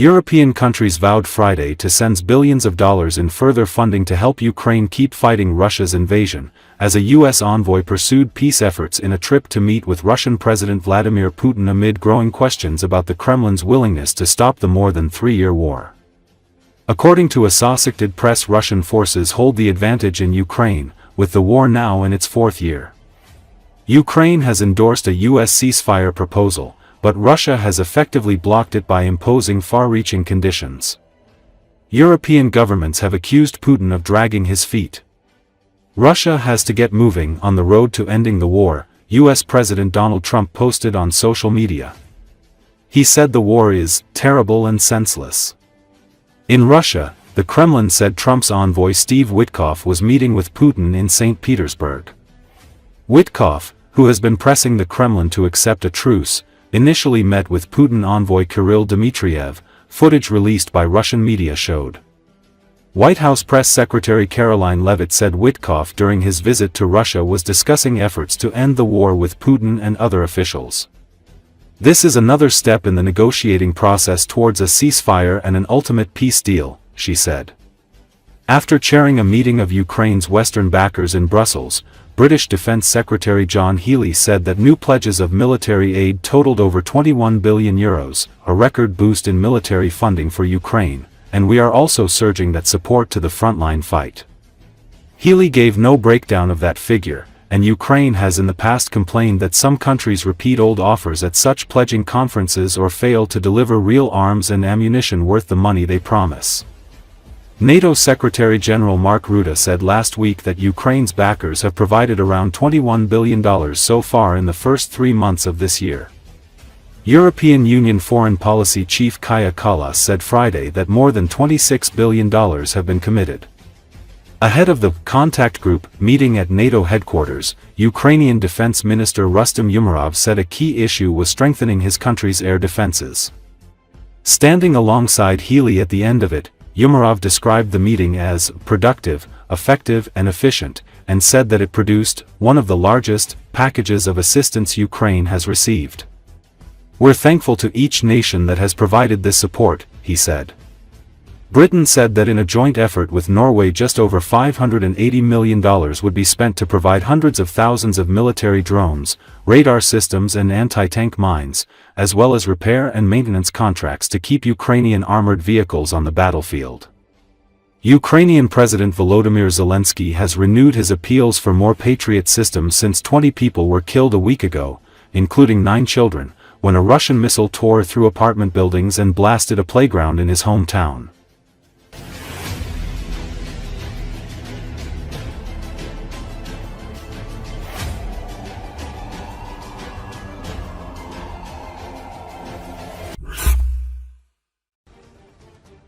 European countries vowed Friday to send billions of dollars in further funding to help Ukraine keep fighting Russia's invasion, as a U.S. envoy pursued peace efforts in a trip to meet with Russian President Vladimir Putin amid growing questions about the Kremlin's willingness to stop the more than three-year war. According to Associated Press, Russian forces hold the advantage in Ukraine, with the war now in its fourth year. Ukraine has endorsed a U.S. ceasefire proposal, but Russia has effectively blocked it by imposing far-reaching conditions. European governments have accused Putin of dragging his feet. Russia has to get moving on the road to ending the war, U.S. President Donald Trump posted on social media. He said the war is terrible and senseless. In Russia, the Kremlin said Trump's envoy Steve Witkoff was meeting with Putin in St. Petersburg. Witkoff, who has been pressing the Kremlin to accept a truce, initially met with Putin envoy Kirill Dmitriev, footage released by Russian media showed. White House Press Secretary Caroline Leavitt said Witkoff during his visit to Russia was discussing efforts to end the war with Putin and other officials. This is another step in the negotiating process towards a ceasefire and an ultimate peace deal, she said. After chairing a meeting of Ukraine's Western backers in Brussels, British Defence Secretary John Healey said that new pledges of military aid totaled over €21 billion, a record boost in military funding for Ukraine, and we are also surging that support to the frontline fight. Healey gave no breakdown of that figure, and Ukraine has in the past complained that some countries repeat old offers at such pledging conferences or fail to deliver real arms and ammunition worth the money they promise. NATO Secretary-General Mark Rutte said last week that Ukraine's backers have provided around $21 billion so far in the first 3 months of this year. European Union Foreign Policy Chief Kaja Kallas said Friday that more than $26 billion have been committed. Ahead of the contact group meeting at NATO headquarters, Ukrainian Defense Minister Rustem Umerov said a key issue was strengthening his country's air defenses. Standing alongside Healey at the end of it, Umerov described the meeting as productive, effective and efficient, and said that it produced one of the largest packages of assistance Ukraine has received. "We're thankful to each nation that has provided this support," he said. Britain said that in a joint effort with Norway just over $580 million would be spent to provide hundreds of thousands of military drones, radar systems and anti-tank mines, as well as repair and maintenance contracts to keep Ukrainian armored vehicles on the battlefield. Ukrainian President Volodymyr Zelensky has renewed his appeals for more Patriot systems since 20 people were killed a week ago, including 9 children, when a Russian missile tore through apartment buildings and blasted a playground in his hometown.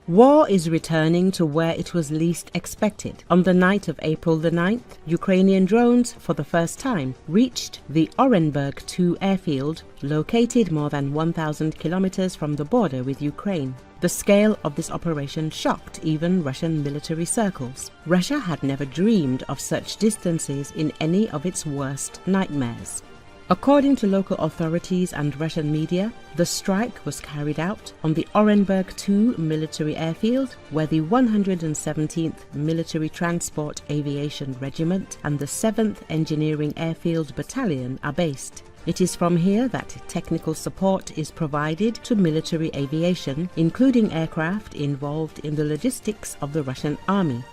War is returning to where it was least expected. On the night of April the 9th, Ukrainian drones, for the first time, reached the Orenburg II airfield, located more than 1,000 kilometers from the border with Ukraine. The scale of this operation shocked even Russian military circles. Russia had never dreamed of such distances in any of its worst nightmares. According to local authorities and Russian media, the strike was carried out on the Orenburg II military airfield, where the 117th Military Transport Aviation Regiment and the 7th Engineering Airfield Battalion are based. It is from here that technical support is provided to military aviation, including aircraft involved in the logistics of the Russian army.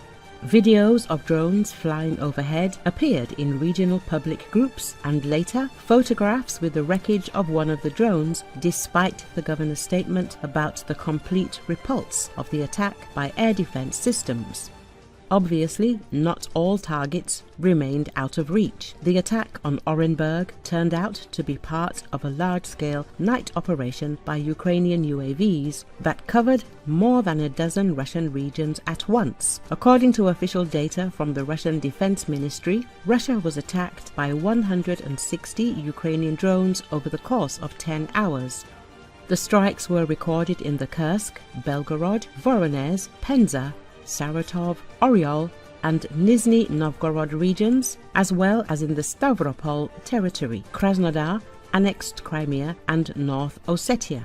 Videos of drones flying overhead appeared in regional public groups, and later photographs with the wreckage of one of the drones, despite the governor's statement about the complete repulse of the attack by air defense systems. Obviously, not all targets remained out of reach. The attack on Orenburg turned out to be part of a large-scale night operation by Ukrainian UAVs that covered more than a dozen Russian regions at once. According to official data from the Russian Defense Ministry, Russia was attacked by 160 Ukrainian drones over the course of 10 hours. The strikes were recorded in the Kursk, Belgorod, Voronezh, Penza, Saratov, Oryol and Nizhny Novgorod regions, as well as in the Stavropol territory, Krasnodar, annexed Crimea and North Ossetia.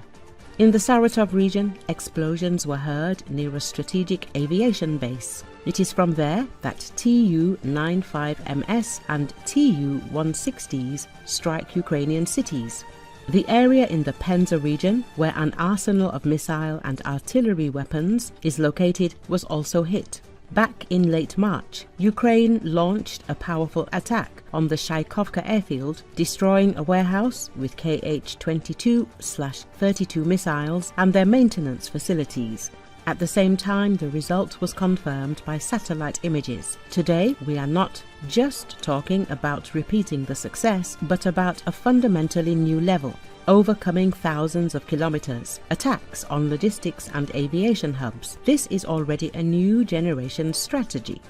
In the Saratov region, explosions were heard near a strategic aviation base. It is from there that Tu-95MS and Tu-160s strike Ukrainian cities. The area in the Penza region, where an arsenal of missile and artillery weapons is located, was also hit. Back in late March, Ukraine launched a powerful attack on the Shaikovka airfield, destroying a warehouse with Kh-22/32 missiles and their maintenance facilities. At the same time, the result was confirmed by satellite images. Today, we are not just talking about repeating the success, but about a fundamentally new level, overcoming thousands of kilometers, attacks on logistics and aviation hubs. This is already a new generation strategy.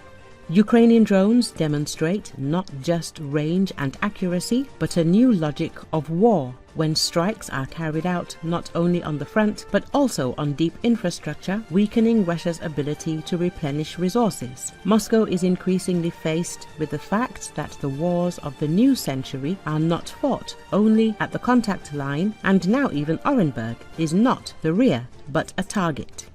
Ukrainian drones demonstrate not just range and accuracy, but a new logic of war, when strikes are carried out not only on the front, but also on deep infrastructure, weakening Russia's ability to replenish resources. Moscow is increasingly faced with the fact that the wars of the new century are not fought only at the contact line, and now even Orenburg is not the rear, but a target.